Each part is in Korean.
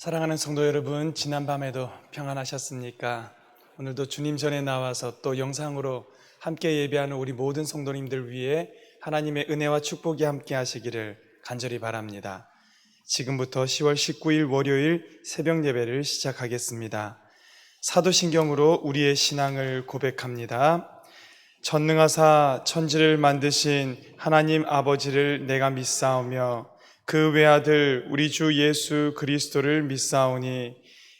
사랑하는 성도 여러분, 지난밤에도 평안하셨습니까? 오늘도 주님 전에 나와서 또 영상으로 함께 예배하는 우리 모든 성도님들 위해 하나님의 은혜와 축복이 함께 하시기를 간절히 바랍니다. 지금부터 10월 19일 월요일 새벽 예배를 시작하겠습니다. 사도신경으로 우리의 신앙을 고백합니다. 전능하사 천지를 만드신 하나님 아버지를 내가 믿사오며 그 외아들 우리 주 예수 그리스도를 믿사오니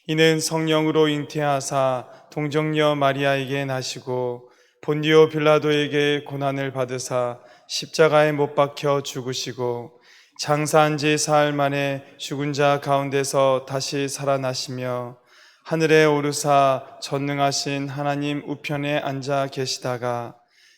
이는 성령으로 잉태하사 동정녀 마리아에게 나시고 본디오 빌라도에게 고난을 받으사 십자가에 못 박혀 죽으시고 장사한 지 사흘 만에 죽은 자 가운데서 다시 살아나시며 하늘에 오르사 전능하신 하나님 우편에 앉아 계시다가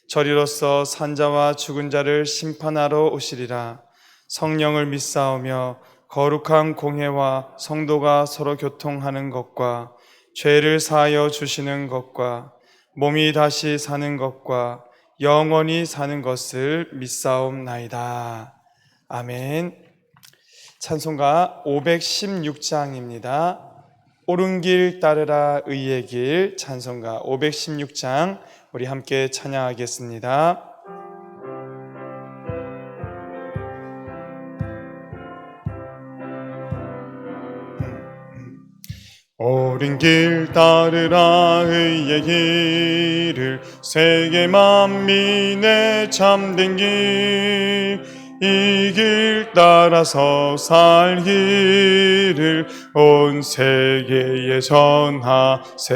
저리로서 산자와 죽은 자를 심판하러 오시리라. 성령을 믿사오며 거룩한 공회와 성도가 서로 교통하는 것과 죄를 사하여 주시는 것과 몸이 다시 사는 것과 영원히 사는 것을 믿사옵나이다. 아멘. 찬송가 516장입니다. 옳은 길 따르라 의의 길. 찬송가 516장 우리 함께 찬양하겠습니다. 옳은 길 따르라 의의 길을 세계 만민의 참된 길, 이 길 따라서 살기를 온 세계에 전하세.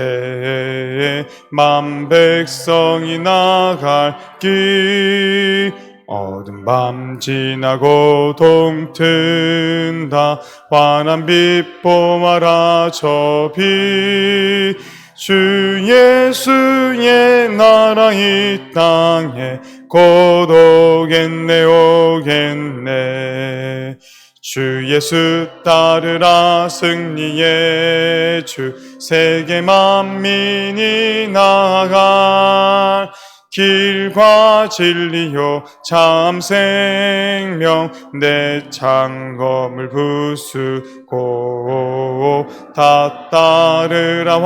만 백성이 나갈 길, 어두운 밤 지나고 동튼다. 환한 빛 봄아라 저 빛. 주 예수의 나라 이 땅에 곧 오겠네 오겠네. 주 예수 따르라 승리의 주, 세계 만민이 나아갈 길과 진리요 참 생명, 내 창검을 부수고 다 따르라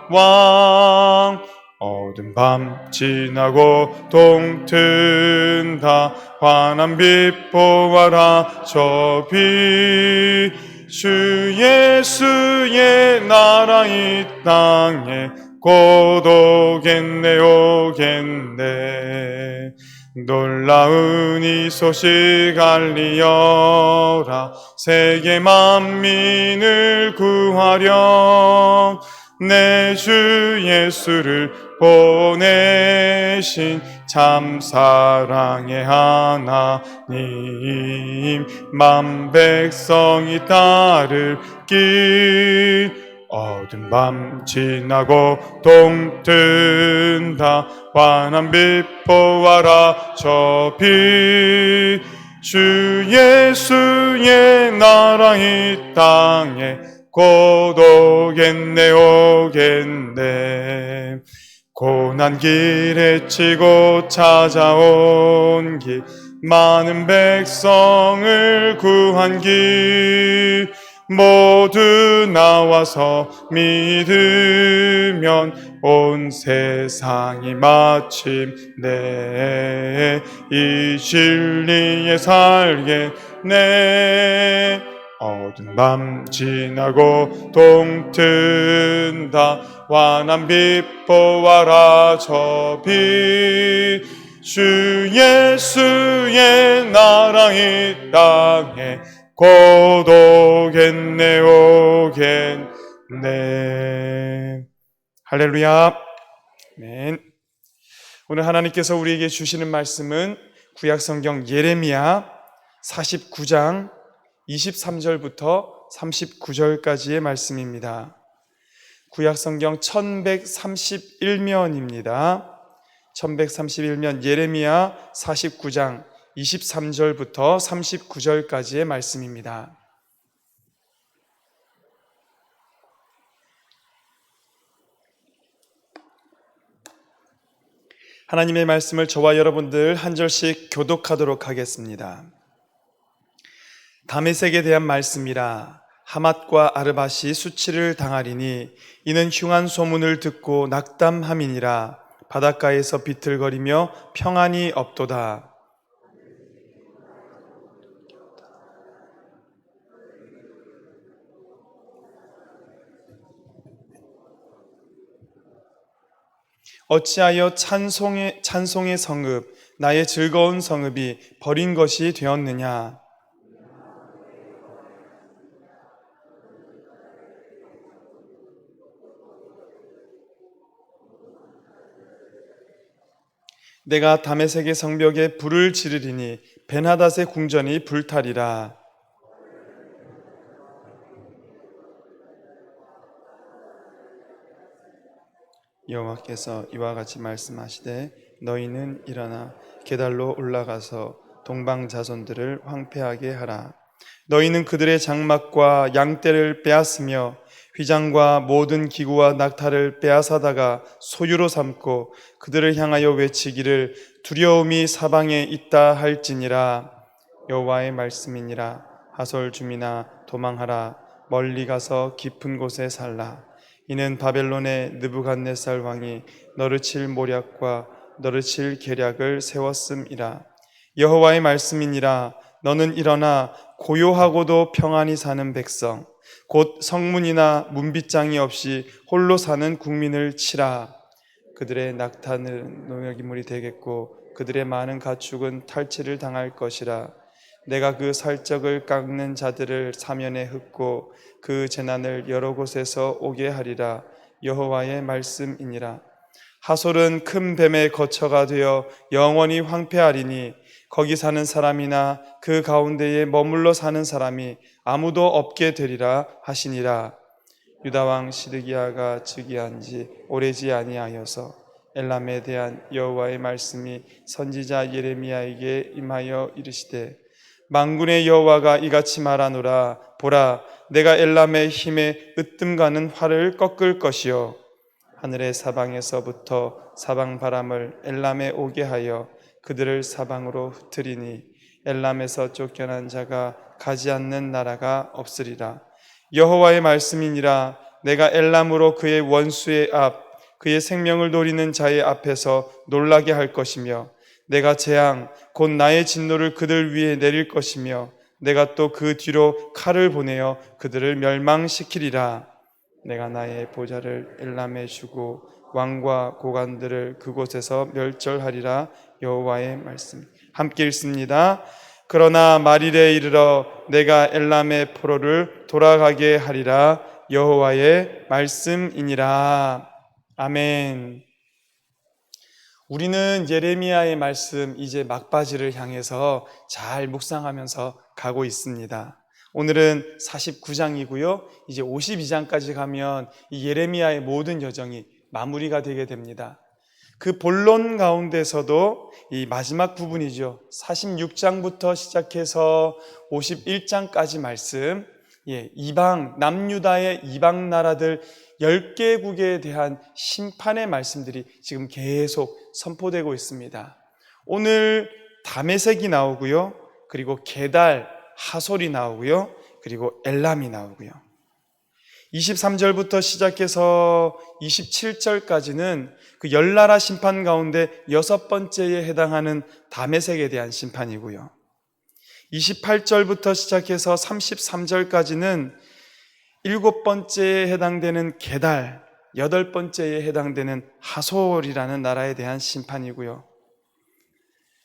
화평왕. 어두운 밤 지나고 동튼다. 환한 빛 보아라 저 빛. 주 예수의 나라 이 땅에 곧 오겠네 오겠네. 놀라운 이 소식 알리어라. 세계 만민을 구하렴. 내 주 예수를 보내신 참 사랑의 하나님, 만 백성이 따를 길. 어두운 밤 지나고 동튼다. 환한 빛 보아라 저 빛. 주 예수의 나라 이 땅에 곧 오겠네 오겠네. 고난 길에 치고 찾아온 길, 많은 백성을 구한 길. 모두 나와서 믿으면 온 세상이 마침내 이 진리에 살겠네. 어두운 밤 지나고 동튼다. 환한 빛 보아라 저 빛. 주 예수의 나라 이 땅에 곧 오겠네 오겠네. 할렐루야. 아멘. 오늘 하나님께서 우리에게 주시는 말씀은 구약성경 예레미야 49장 23절부터 39절까지의 말씀입니다. 구약성경 1131면입니다. 1131면 예레미야 49장 23절부터 39절까지의 말씀입니다. 하나님의 말씀을 저와 여러분들 한 절씩 교독하도록 하겠습니다. 다메섹에 대한 말씀이라. 하맛과 아르밧이 수치를 당하리니 이는 흉한 소문을 듣고 낙담함이니라. 바닷가에서 비틀거리며 평안이 없도다. 어찌하여 찬송의 성읍, 나의 즐거운 성읍이 버린 것이 되었느냐. 내가 다메섹의 성벽에 불을 지르리니 벤하닷의 궁전이 불타리라. 여호와께서 이와 같이 말씀하시되 너희는 일어나 게달로 올라가서 동방 자손들을 황폐하게 하라. 너희는 그들의 장막과 양떼를 빼앗으며 휘장과 모든 기구와 낙타를 빼앗아다가 소유로 삼고 그들을 향하여 외치기를 두려움이 사방에 있다 할지니라. 여호와의 말씀이니라. 하솔 주민아 도망하라. 멀리 가서 깊은 곳에 살라. 이는 바벨론의 느부갓네살 왕이 너를 칠 모략과 너를 칠 계략을 세웠음이라. 여호와의 말씀이니라. 너는 일어나 고요하고도 평안히 사는 백성 곧 성문이나 문빗장이 없이 홀로 사는 국민을 치라. 그들의 낙타는 농약이물이 되겠고 그들의 많은 가축은 탈취를 당할 것이라. 내가 그 살적을 깎는 자들을 사면에 흩고 그 재난을 여러 곳에서 오게 하리라. 여호와의 말씀이니라. 하솔은 큰 뱀의 거처가 되어 영원히 황폐하리니 거기 사는 사람이나 그 가운데에 머물러 사는 사람이 아무도 없게 되리라 하시니라. 유다왕 시드기야가 즉위한 지 오래지 아니하여서 엘람에 대한 여호와의 말씀이 선지자 예레미야에게 임하여 이르시되 만군의 여호와가 이같이 말하노라. 보라, 내가 엘람의 힘에 으뜸가는 활을 꺾을 것이요 하늘의 사방에서부터 사방 바람을 엘람에 오게 하여 그들을 사방으로 흩으리니 엘람에서 쫓겨난 자가 가지 않는 나라가 없으리라. 여호와의 말씀이니라. 내가 엘람으로 그의 원수의 앞 그의 생명을 노리는 자의 앞에서 놀라게 할 것이며 내가 재앙 곧 나의 진노를 그들 위에 내릴 것이며 내가 또 그 뒤로 칼을 보내어 그들을 멸망시키리라. 내가 나의 보좌를 엘람에 주고 왕과 고관들을 그곳에서 멸절하리라. 여호와의 말씀. 함께 읽습니다. 그러나 말일에 이르러 내가 엘람의 포로를 돌아가게 하리라. 여호와의 말씀이니라. 아멘. 우리는 예레미야의 말씀 이제 막바지를 향해서 잘 묵상하면서 가고 있습니다. 오늘은 49장이고요. 이제 52장까지 가면 이 예레미야의 모든 여정이 마무리가 되게 됩니다. 그 본론 가운데서도 이 마지막 부분이죠. 46장부터 시작해서 51장까지 말씀, 이방, 남유다의 이방 나라들 10개국에 대한 심판의 말씀들이 지금 계속 선포되고 있습니다. 오늘 다메섹이 나오고요. 그리고 게달, 하솔이 나오고요. 그리고 엘람이 나오고요. 23절부터 시작해서 27절까지는 그 열나라 심판 가운데 6번째에 해당하는 다메섹에 대한 심판이고요. 28절부터 시작해서 33절까지는 7번째에 해당되는 게달, 8번째에 해당되는 하솔이라는 나라에 대한 심판이고요.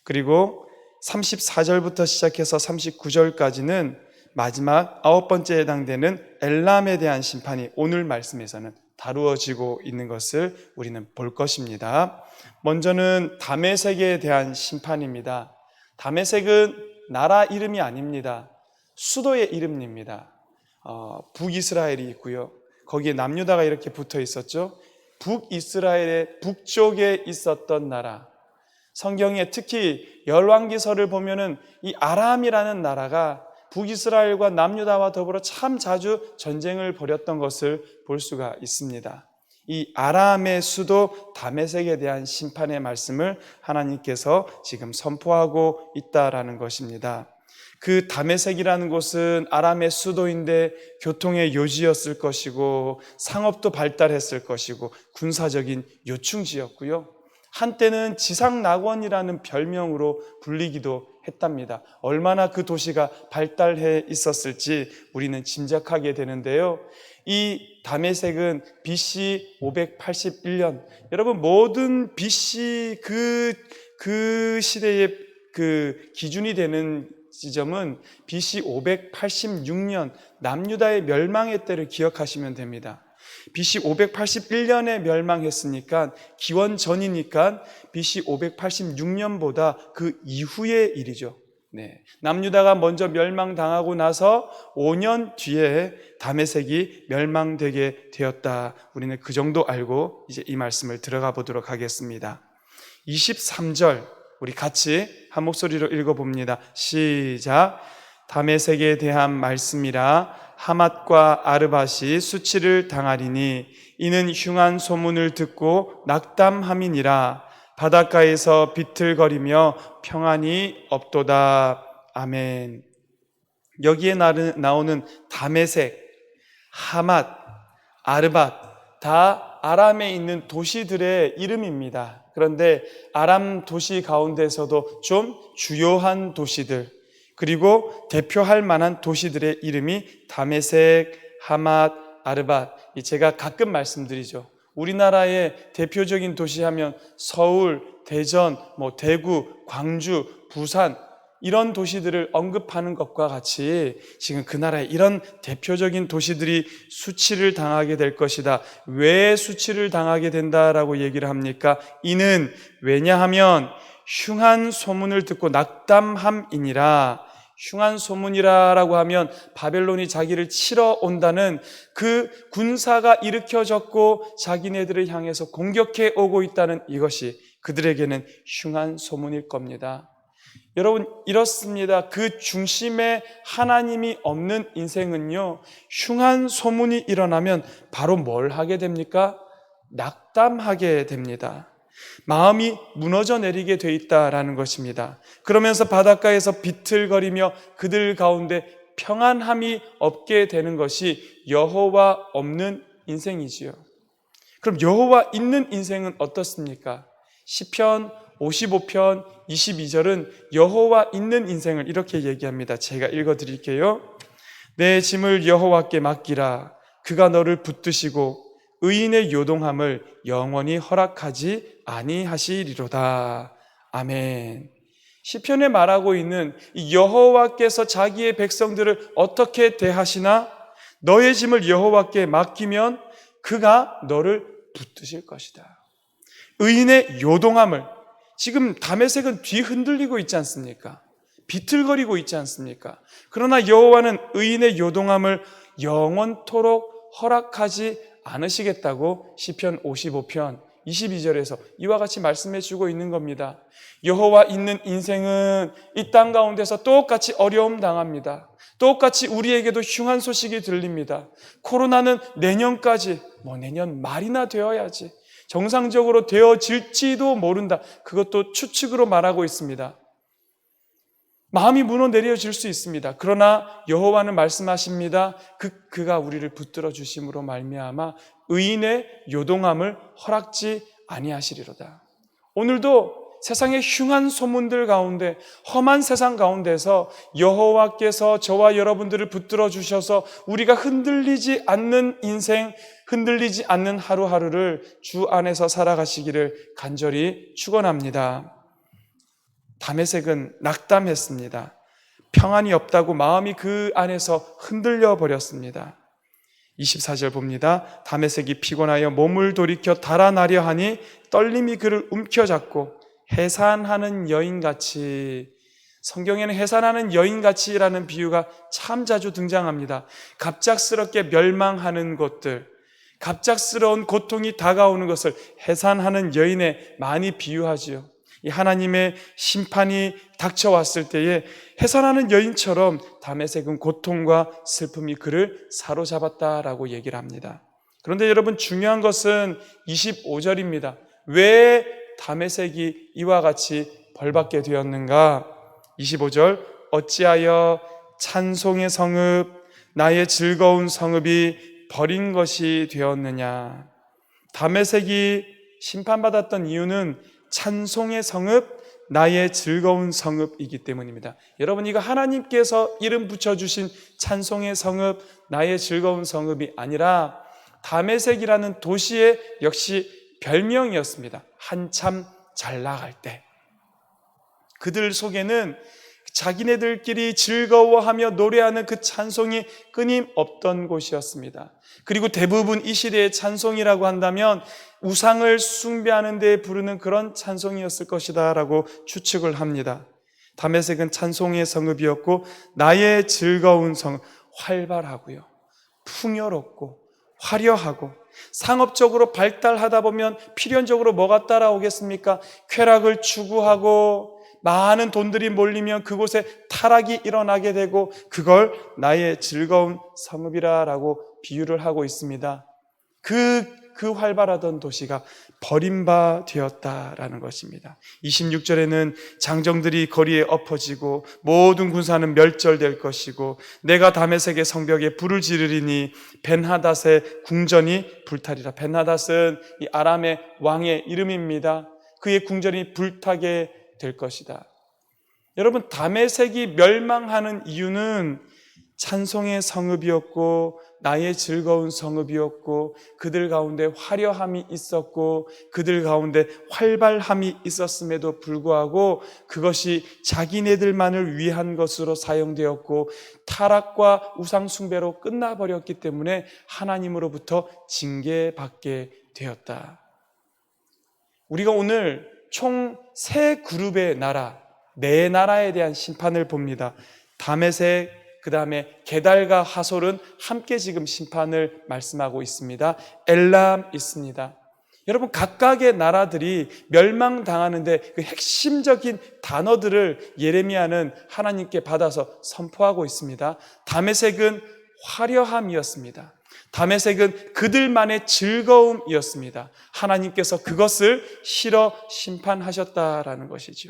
그리고 34절부터 시작해서 39절까지는 마지막 9번째에 해당되는 엘람에 대한 심판이 오늘 말씀에서는 다루어지고 있는 것을 우리는 볼 것입니다. 먼저는 다메섹에 대한 심판입니다. 다메섹은 나라 이름이 아닙니다. 수도의 이름입니다. 북이스라엘이 있고요. 거기에 남유다가 이렇게 붙어 있었죠. 북이스라엘의 북쪽에 있었던 나라. 성경에 특히 열왕기서를 보면은 이 아람이라는 나라가 북이스라엘과 남유다와 더불어 참 자주 전쟁을 벌였던 것을 볼 수가 있습니다. 이 아람의 수도 다메섹에 대한 심판의 말씀을 하나님께서 지금 선포하고 있다라는 것입니다. 그 다메섹이라는 곳은 아람의 수도인데 교통의 요지였을 것이고 상업도 발달했을 것이고 군사적인 요충지였고요. 한때는 지상낙원이라는 별명으로 불리기도 했답니다. 얼마나 그 도시가 발달해 있었을지 우리는 짐작하게 되는데요. 이 다메섹은 BC 581년, 여러분 모든 BC 그 시대의 그 기준이 되는 지점은 BC 586년 남유다의 멸망의 때를 기억하시면 됩니다. BC 581년에 멸망했으니까 기원 전이니까 BC 586년보다 그 이후의 일이죠. 남유다가 먼저 멸망당하고 나서 5년 뒤에 다메섹이 멸망되게 되었다. 우리는 그 정도 알고 이제 이 말씀을 들어가 보도록 하겠습니다. 23절 우리 같이 한 목소리로 읽어봅니다. 시작. 다메섹에 대한 말씀이라 하맛과 아르밧이 수치를 당하리니 이는 흉한 소문을 듣고 낙담함이니라. 바닷가에서 비틀거리며 평안이 없도다. 아멘. 여기에 나오는 다메섹, 하맛, 아르밧 다 아람에 있는 도시들의 이름입니다. 그런데 아람 도시 가운데서도 좀 주요한 도시들, 그리고 대표할 만한 도시들의 이름이 다메섹, 하맛, 아르밧. 제가 가끔 말씀드리죠. 우리나라의 대표적인 도시 하면 서울, 대전, 대구, 광주, 부산 이런 도시들을 언급하는 것과 같이 지금 그 나라의 이런 대표적인 도시들이 수치를 당하게 될 것이다. 왜 수치를 당하게 된다라고 얘기를 합니까? 이는 왜냐하면 흉한 소문을 듣고 낙담함이니라. 흉한 소문이라고 하면 바벨론이 자기를 치러 온다는 그 군사가 일으켜졌고 자기네들을 향해서 공격해 오고 있다는 이것이 그들에게는 흉한 소문일 겁니다. 여러분 이렇습니다. 그 중심에 하나님이 없는 인생은요, 흉한 소문이 일어나면 바로 뭘 하게 됩니까? 낙담하게 됩니다. 마음이 무너져 내리게 돼 있다라는 것입니다. 그러면서 바닷가에서 비틀거리며 그들 가운데 평안함이 없게 되는 것이 여호와 없는 인생이지요. 그럼 여호와 있는 인생은 어떻습니까? 시편 55편 22절은 여호와 있는 인생을 이렇게 얘기합니다. 제가 읽어드릴게요. 내 짐을 여호와께 맡기라. 그가 너를 붙드시고 의인의 요동함을 영원히 허락하지 아니하시리로다. 아멘. 시편에 말하고 있는 이 여호와께서 자기의 백성들을 어떻게 대하시나? 너의 짐을 여호와께 맡기면 그가 너를 붙드실 것이다. 의인의 요동함을, 지금 다메섹은 뒤흔들리고 있지 않습니까? 비틀거리고 있지 않습니까? 그러나 여호와는 의인의 요동함을 영원토록 허락하지 않으시겠다고 시편 55편 22절에서 이와 같이 말씀해 주고 있는 겁니다. 여호와 있는 인생은 이 땅 가운데서 똑같이 어려움 당합니다. 똑같이 우리에게도 흉한 소식이 들립니다. 코로나는 내년까지, 내년 말이나 되어야지, 정상적으로 되어질지도 모른다. 그것도 추측으로 말하고 있습니다. 마음이 무너내려질 수 있습니다. 그러나 여호와는 말씀하십니다. 그가 우리를 붙들어 주심으로 말미암아 의인의 요동함을 허락지 아니하시리로다. 오늘도 세상의 흉한 소문들 가운데, 험한 세상 가운데서 여호와께서 저와 여러분들을 붙들어 주셔서 우리가 흔들리지 않는 인생, 흔들리지 않는 하루하루를 주 안에서 살아가시기를 간절히 축원합니다. 다메섹은 낙담했습니다. 평안이 없다고 마음이 그 안에서 흔들려 버렸습니다. 24절 봅니다. 다메섹이 피곤하여 몸을 돌이켜 달아나려 하니 떨림이 그를 움켜잡고 해산하는 여인같이, 성경에는 해산하는 여인같이라는 비유가 참 자주 등장합니다. 갑작스럽게 멸망하는 것들, 갑작스러운 고통이 다가오는 것을 해산하는 여인에 많이 비유하지요. 이 하나님의 심판이 닥쳐왔을 때에 해산하는 여인처럼 다메섹은 고통과 슬픔이 그를 사로잡았다라고 얘기를 합니다. 그런데 여러분 중요한 것은 25절입니다. 왜 다메섹이 이와 같이 벌받게 되었는가? 25절 어찌하여 찬송의 성읍 나의 즐거운 성읍이 버린 것이 되었느냐. 다메섹이 심판받았던 이유는 찬송의 성읍 나의 즐거운 성읍이기 때문입니다. 여러분, 이거 하나님께서 이름 붙여주신 찬송의 성읍 나의 즐거운 성읍이 아니라 다메섹이라는 도시의 역시 별명이었습니다. 한참 잘 나갈 때 그들 속에는 자기네들끼리 즐거워하며 노래하는 그 찬송이 끊임없던 곳이었습니다. 그리고 대부분 이 시대의 찬송이라고 한다면 우상을 숭배하는 데 부르는 그런 찬송이었을 것이다 라고 추측을 합니다. 다메섹은 찬송의 성읍이었고 나의 즐거운 성읍, 활발하고요, 풍요롭고 화려하고 상업적으로 발달하다 보면 필연적으로 뭐가 따라오겠습니까? 쾌락을 추구하고 많은 돈들이 몰리면 그곳에 타락이 일어나게 되고 그걸 나의 즐거운 성읍이라고 비유를 하고 있습니다. 그 활발하던 도시가 버림바 되었다라는 것입니다. 26절에는 장정들이 거리에 엎어지고 모든 군사는 멸절될 것이고 내가 다메섹의 성벽에 불을 지르리니 벤하닷의 궁전이 불타리라. 벤하닷은 이 아람의 왕의 이름입니다. 그의 궁전이 불타게 될 것이다. 여러분, 다메섹이 멸망하는 이유는 찬송의 성읍이었고 나의 즐거운 성읍이었고 그들 가운데 화려함이 있었고 그들 가운데 활발함이 있었음에도 불구하고 그것이 자기네들만을 위한 것으로 사용되었고 타락과 우상 숭배로 끝나버렸기 때문에 하나님으로부터 징계받게 되었다. 우리가 오늘 총 3그룹의 나라, 4나라에 대한 심판을 봅니다. 다메섹, 그 다음에 게달과 하솔은 함께 지금 심판을 말씀하고 있습니다. 엘람 있습니다. 여러분, 각각의 나라들이 멸망당하는데 그 핵심적인 단어들을 예레미야는 하나님께 받아서 선포하고 있습니다. 다메섹은 화려함이었습니다. 다메섹은 그들만의 즐거움이었습니다. 하나님께서 그것을 실어 심판하셨다라는 것이죠.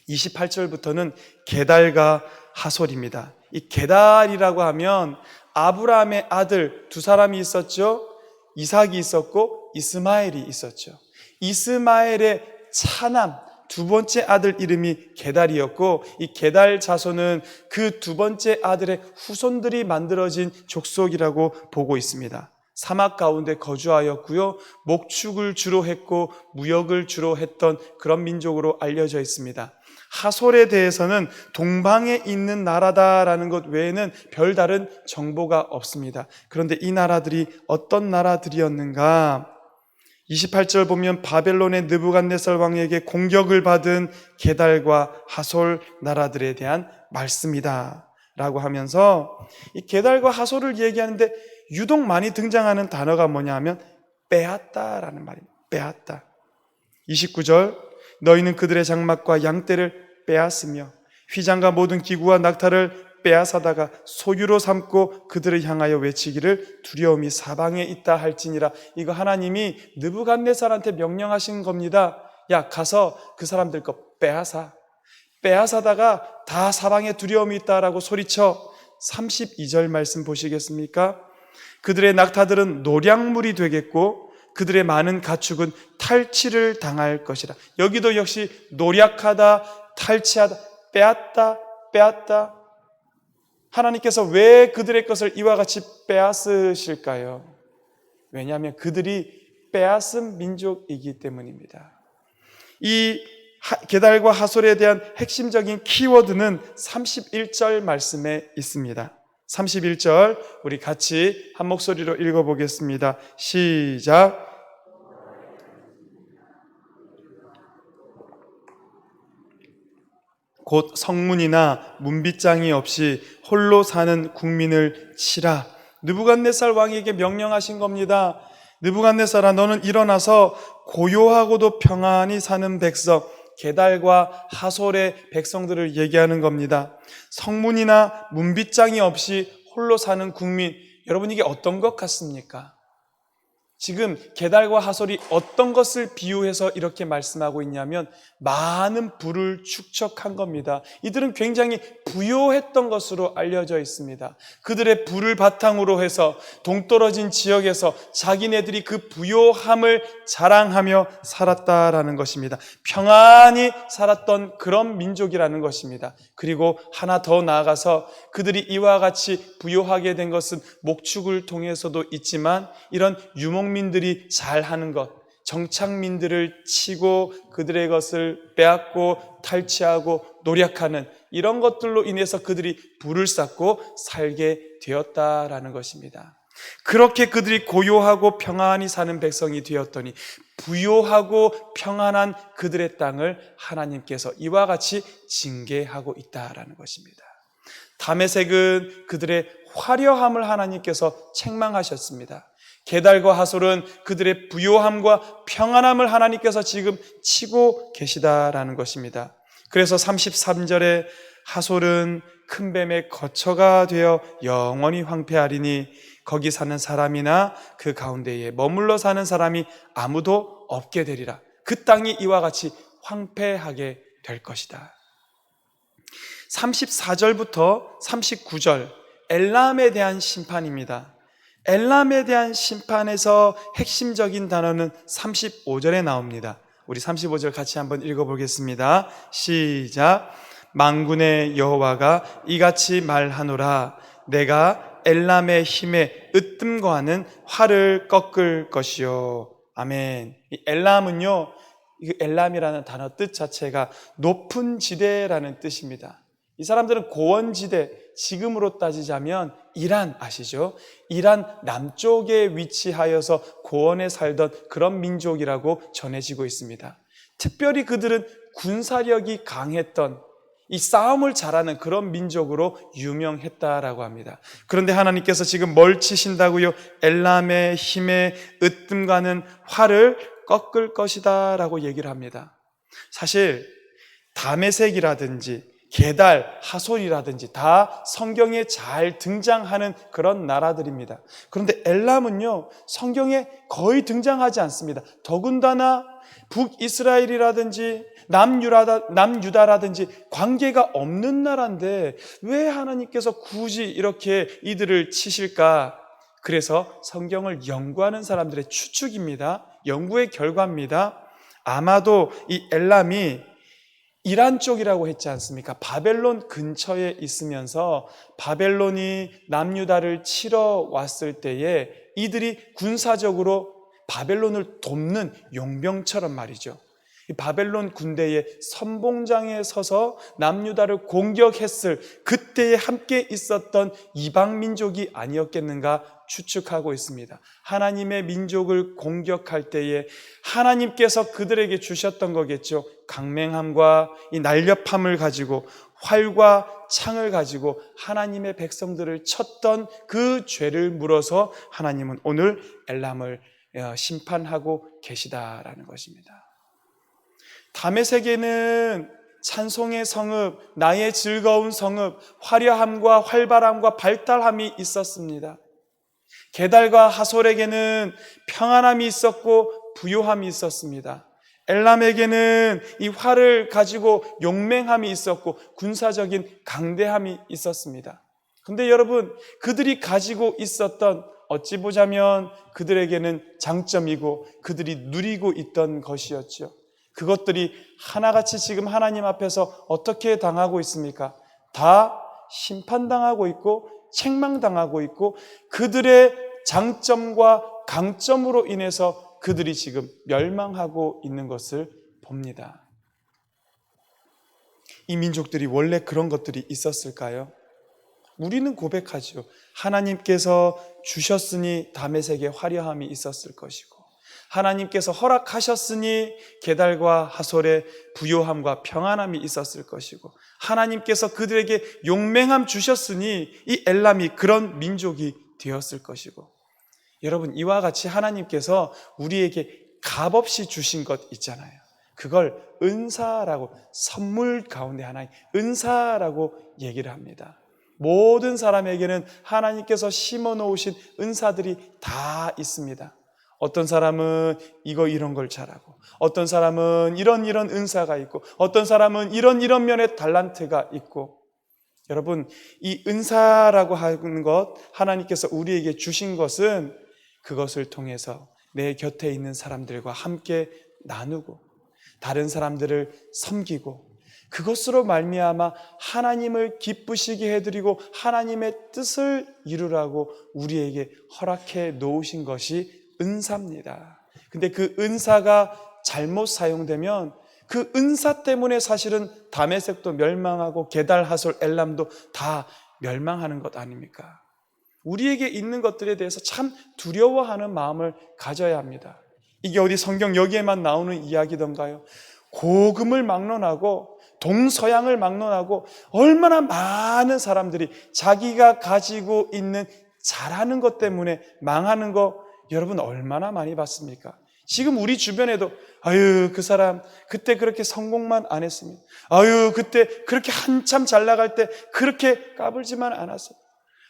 28절부터는 게달과 하솔입니다. 이 게달이라고 하면 아브라함의 아들 2사람이 있었죠. 이삭이 있었고 이스마엘이 있었죠. 이스마엘의 차남 2번째 아들 이름이 게달이었고 이 게달 자손은 그 2번째 아들의 후손들이 만들어진 족속이라고 보고 있습니다. 사막 가운데 거주하였고요, 목축을 주로 했고 무역을 주로 했던 그런 민족으로 알려져 있습니다. 하솔에 대해서는 동방에 있는 나라다라는 것 외에는 별다른 정보가 없습니다. 그런데 이 나라들이 어떤 나라들이었는가? 28절 보면 바벨론의 느부갓네살 왕에게 공격을 받은 게달과 하솔 나라들에 대한 말씀이다 라고 하면서 이 게달과 하솔을 얘기하는데 유독 많이 등장하는 단어가 뭐냐 하면 빼앗다라는 말입니다. 빼앗다. 29절 너희는 그들의 장막과 양떼를 빼앗으며 휘장과 모든 기구와 낙타를 빼앗아다가 소유로 삼고 그들을 향하여 외치기를 두려움이 사방에 있다 할지니라. 이거 하나님이 느부갓네살한테 명령하신 겁니다. 야, 가서 그 사람들 거 빼앗아다가 다 사방에 두려움이 있다라고 소리쳐. 32절 말씀 보시겠습니까? 그들의 낙타들은 노략물이 되겠고 그들의 많은 가축은 탈취를 당할 것이라. 여기도 역시 노략하다, 탈취하다, 빼앗다. 하나님께서 왜 그들의 것을 이와 같이 빼앗으실까요? 왜냐하면 그들이 빼앗은 민족이기 때문입니다. 이 게달과 하솔에 대한 핵심적인 키워드는 31절 말씀에 있습니다. 31절 우리 같이 한 목소리로 읽어보겠습니다. 시작. 곧 성문이나 문빗장이 없이 홀로 사는 국민을 치라. 느부갓네살 왕에게 명령하신 겁니다. 느부갓네살아, 너는 일어나서 고요하고도 평안히 사는 백성 게달과 하솔의 백성들을 얘기하는 겁니다. 성문이나 문빗장이 없이 홀로 사는 국민, 여러분 이게 어떤 것 같습니까? 지금 게달과 하솔이 어떤 것을 비유해서 이렇게 말씀하고 있냐면 많은 부를 축적한 겁니다. 이들은 굉장히 부요했던 것으로 알려져 있습니다. 그들의 부를 바탕으로 해서 동떨어진 지역에서 자기네들이 그 부요함을 자랑하며 살았다라는 것입니다. 평안히 살았던 그런 민족이라는 것입니다. 그리고 하나 더 나아가서 그들이 이와 같이 부요하게 된 것은 목축을 통해서도 있지만 이런 유목민들이 잘하는 것, 정착민들을 치고 그들의 것을 빼앗고 탈취하고 노력하는 이런 것들로 인해서 그들이 부를 쌓고 살게 되었다라는 것입니다. 그렇게 그들이 고요하고 평안히 사는 백성이 되었더니 부요하고 평안한 그들의 땅을 하나님께서 이와 같이 징계하고 있다라는 것입니다. 다메섹은 그들의 화려함을 하나님께서 책망하셨습니다. 게달과 하솔은 그들의 부요함과 평안함을 하나님께서 지금 치고 계시다라는 것입니다. 그래서 33절에 하솔은 큰 뱀의 거처가 되어 영원히 황폐하리니 거기 사는 사람이나 그 가운데에 머물러 사는 사람이 아무도 없게 되리라. 그 땅이 이와 같이 황폐하게 될 것이다. 34절부터 39절 엘람에 대한 심판입니다. 엘람에 대한 심판에서 핵심적인 단어는 35절에 나옵니다. 우리 35절 같이 한번 읽어보겠습니다. 시작. 만군의 여호와가 이같이 말하노라. 내가 엘람의 힘에 으뜸거하는 활을 꺾을 것이요. 아멘. 이 엘람은요, 이 엘람이라는 단어 뜻 자체가 높은 지대라는 뜻입니다. 이 사람들은 고원지대, 지금으로 따지자면 이란 아시죠? 이란 남쪽에 위치하여서 고원에 살던 그런 민족이라고 전해지고 있습니다. 특별히 그들은 군사력이 강했던 이 싸움을 잘하는 그런 민족으로 유명했다라고 합니다. 그런데 하나님께서 지금 뭘 치신다고요? 엘람의 힘에 으뜸가는 활을 꺾을 것이다 라고 얘기를 합니다. 사실 다메섹이라든지 게달, 하솔이라든지 다 성경에 잘 등장하는 그런 나라들입니다. 그런데 엘람은요, 성경에 거의 등장하지 않습니다. 더군다나 북이스라엘이라든지 남유다라든지 관계가 없는 나라인데 왜 하나님께서 굳이 이렇게 이들을 치실까? 그래서 성경을 연구하는 사람들의 추측입니다. 연구의 결과입니다. 아마도 이 엘람이 이란 쪽이라고 했지 않습니까? 바벨론 근처에 있으면서 바벨론이 남유다를 치러 왔을 때에 이들이 군사적으로 바벨론을 돕는 용병처럼 말이죠. 이 바벨론 군대의 선봉장에 서서 남유다를 공격했을 그때에 함께 있었던 이방 민족이 아니었겠는가 추측하고 있습니다. 하나님의 민족을 공격할 때에 하나님께서 그들에게 주셨던 거겠죠. 강맹함과 이 날렵함을 가지고 활과 창을 가지고 하나님의 백성들을 쳤던 그 죄를 물어서 하나님은 오늘 엘람을 심판하고 계시다라는 것입니다. 다메섹에는 찬송의 성읍, 나의 즐거운 성읍, 화려함과 활발함과 발달함이 있었습니다. 게달과 하솔에게는 평안함이 있었고 부요함이 있었습니다. 엘람에게는 이 활을 가지고 용맹함이 있었고 군사적인 강대함이 있었습니다. 그런데 여러분, 그들이 가지고 있었던 어찌 보자면 그들에게는 장점이고 그들이 누리고 있던 것이었죠. 그것들이 하나같이 지금 하나님 앞에서 어떻게 당하고 있습니까? 다 심판당하고 있고 책망당하고 있고 그들의 장점과 강점으로 인해서 그들이 지금 멸망하고 있는 것을 봅니다. 이 민족들이 원래 그런 것들이 있었을까요? 우리는 고백하죠. 하나님께서 주셨으니 다메섹에 화려함이 있었을 것이고 하나님께서 허락하셨으니 게달과 하솔의 부요함과 평안함이 있었을 것이고 하나님께서 그들에게 용맹함 주셨으니 이 엘람이 그런 민족이 되었을 것이고 여러분 이와 같이 하나님께서 우리에게 값없이 주신 것 있잖아요. 그걸 은사라고 선물 가운데 하나의 은사라고 얘기를 합니다. 모든 사람에게는 하나님께서 심어 놓으신 은사들이 다 있습니다. 어떤 사람은 이런 걸 잘하고, 어떤 사람은 이런 은사가 있고, 어떤 사람은 이런 면의 달란트가 있고. 여러분, 이 은사라고 하는 것, 하나님께서 우리에게 주신 것은 그것을 통해서 내 곁에 있는 사람들과 함께 나누고 다른 사람들을 섬기고, 그것으로 말미암아 하나님을 기쁘시게 해드리고 하나님의 뜻을 이루라고 우리에게 허락해 놓으신 것이 은사입니다. 근데 그 은사가 잘못 사용되면 그 은사 때문에 사실은 다메섹도 멸망하고 게달, 하솔, 엘람도 다 멸망하는 것 아닙니까? 우리에게 있는 것들에 대해서 참 두려워하는 마음을 가져야 합니다. 이게 어디 성경 여기에만 나오는 이야기던가요? 고금을 막론하고 동서양을 막론하고 얼마나 많은 사람들이 자기가 가지고 있는 잘하는 것 때문에 망하는 거 여러분 얼마나 많이 봤습니까? 지금 우리 주변에도 아유 그 사람 그때 그렇게 성공만 안 했으면, 아유 그때 그렇게 한참 잘 나갈 때 그렇게 까불지만 않았어,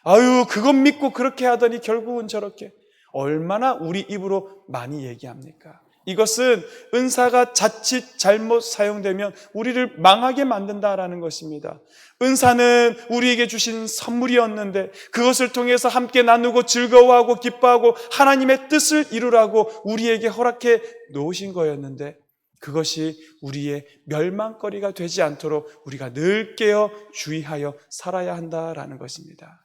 아유 그것 믿고 그렇게 하더니 결국은 저렇게, 얼마나 우리 입으로 많이 얘기합니까? 이것은 은사가 자칫 잘못 사용되면 우리를 망하게 만든다라는 것입니다. 은사는 우리에게 주신 선물이었는데 그것을 통해서 함께 나누고 즐거워하고 기뻐하고 하나님의 뜻을 이루라고 우리에게 허락해 놓으신 거였는데, 그것이 우리의 멸망거리가 되지 않도록 우리가 늘 깨어 주의하여 살아야 한다라는 것입니다.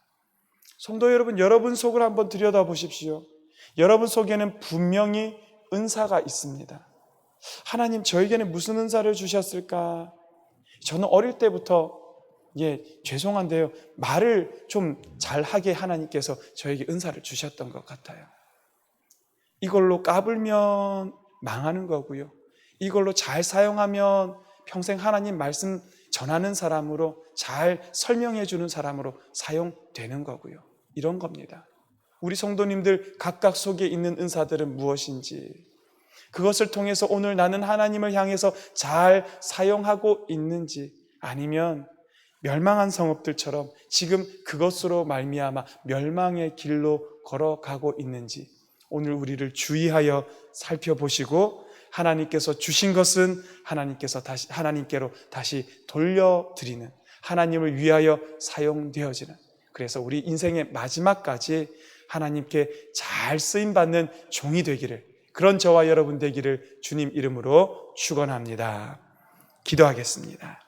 성도 여러분, 여러분 속을 한번 들여다보십시오. 여러분 속에는 분명히 은사가 있습니다. 하나님 저에게는 무슨 은사를 주셨을까? 저는 어릴 때부터 죄송한데요, 말을 좀 잘하게 하나님께서 저에게 은사를 주셨던 것 같아요. 이걸로 까불면 망하는 거고요, 이걸로 잘 사용하면 평생 하나님 말씀 전하는 사람으로, 잘 설명해 주는 사람으로 사용되는 거고요. 이런 겁니다. 우리 성도님들 각각 속에 있는 은사들은 무엇인지, 그것을 통해서 오늘 나는 하나님을 향해서 잘 사용하고 있는지, 아니면 멸망한 성읍들처럼 지금 그것으로 말미암아 멸망의 길로 걸어가고 있는지, 오늘 우리를 주의하여 살펴보시고 하나님께서 주신 것은 하나님께로 다시 돌려드리는, 하나님을 위하여 사용되어지는, 그래서 우리 인생의 마지막까지 하나님께 잘 쓰임받는 종이 되기를, 그런 저와 여러분 되기를 주님 이름으로 축원합니다. 기도하겠습니다.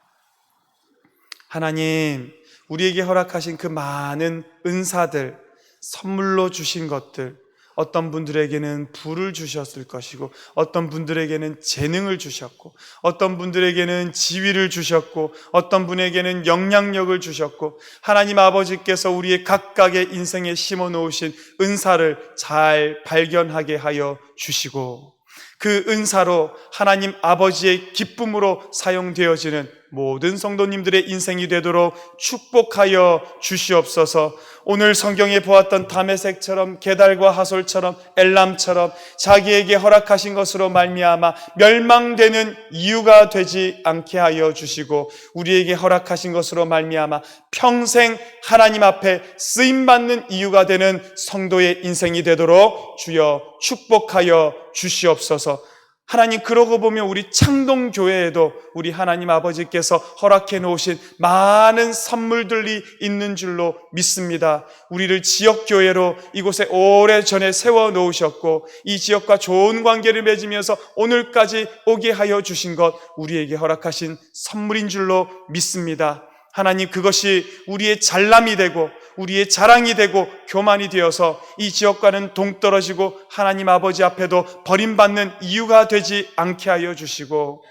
하나님, 우리에게 허락하신 그 많은 은사들, 선물로 주신 것들, 어떤 분들에게는 부를 주셨을 것이고, 어떤 분들에게는 재능을 주셨고, 어떤 분들에게는 지위를 주셨고, 어떤 분에게는 영향력을 주셨고, 하나님 아버지께서 우리의 각각의 인생에 심어 놓으신 은사를 잘 발견하게 하여 주시고, 그 은사로 하나님 아버지의 기쁨으로 사용되어지는 모든 성도님들의 인생이 되도록 축복하여 주시옵소서. 오늘 성경에 보았던 다메섹처럼, 게달과 하솔처럼, 엘람처럼 자기에게 허락하신 것으로 말미암아 멸망되는 이유가 되지 않게 하여 주시고, 우리에게 허락하신 것으로 말미암아 평생 하나님 앞에 쓰임받는 이유가 되는 성도의 인생이 되도록 주여 축복하여 주시옵소서. 하나님, 그러고 보면 우리 창동교회에도 우리 하나님 아버지께서 허락해 놓으신 많은 선물들이 있는 줄로 믿습니다. 우리를 지역교회로 이곳에 오래전에 세워 놓으셨고, 이 지역과 좋은 관계를 맺으면서 오늘까지 오게 하여 주신 것, 우리에게 허락하신 선물인 줄로 믿습니다. 하나님, 그것이 우리의 잘남이 되고 우리의 자랑이 되고 교만이 되어서 이 지역과는 동떨어지고 하나님 아버지 앞에도 버림받는 이유가 되지 않게 하여 주시고,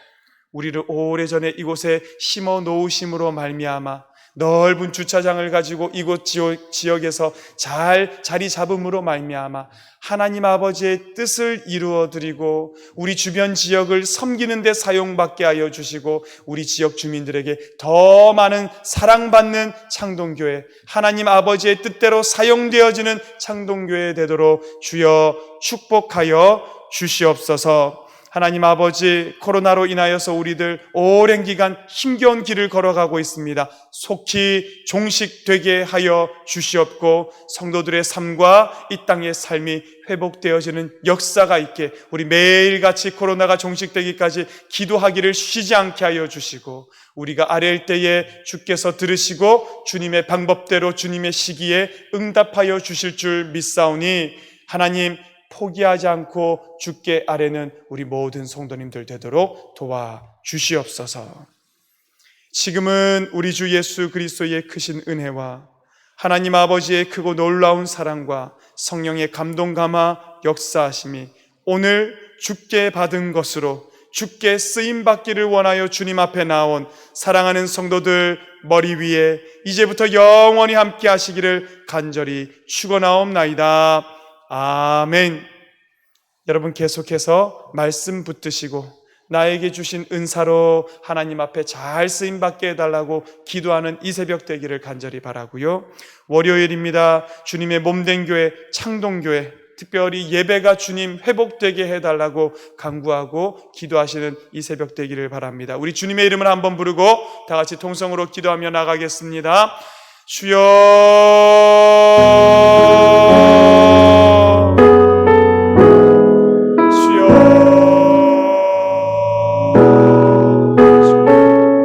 우리를 오래전에 이곳에 심어 놓으심으로 말미암아 넓은 주차장을 가지고 이곳 지역에서 잘 자리 잡음으로 말미암아 하나님 아버지의 뜻을 이루어드리고 우리 주변 지역을 섬기는 데 사용받게 하여 주시고, 우리 지역 주민들에게 더 많은 사랑받는 창동교회, 하나님 아버지의 뜻대로 사용되어지는 창동교회 되도록 주여 축복하여 주시옵소서. 하나님 아버지, 코로나로 인하여서 우리들 오랜 기간 힘겨운 길을 걸어가고 있습니다. 속히 종식되게 하여 주시옵고 성도들의 삶과 이 땅의 삶이 회복되어지는 역사가 있게 우리 매일같이 코로나가 종식되기까지 기도하기를 쉬지 않게 하여 주시고, 우리가 아뢰일 때에 주께서 들으시고 주님의 방법대로 주님의 시기에 응답하여 주실 줄 믿사오니 하나님 포기하지 않고 주께 아뢰는 우리 모든 성도님들 되도록 도와주시옵소서. 지금은 우리 주 예수 그리스도의 크신 은혜와 하나님 아버지의 크고 놀라운 사랑과 성령의 감동 감화 역사하심이 오늘 주께 받은 것으로 주께 쓰임받기를 원하여 주님 앞에 나온 사랑하는 성도들 머리 위에 이제부터 영원히 함께 하시기를 간절히 축원하옵나이다. 아멘. 여러분 계속해서 말씀 붙드시고 나에게 주신 은사로 하나님 앞에 잘 쓰임받게 해달라고 기도하는 이 새벽 되기를 간절히 바라고요. 월요일입니다. 주님의 몸된 교회 창동교회 특별히 예배가 주님 회복되게 해달라고 간구하고 기도하시는 이 새벽 되기를 바랍니다. 우리 주님의 이름을 한번 부르고 다 같이 통성으로 기도하며 나가겠습니다. 주여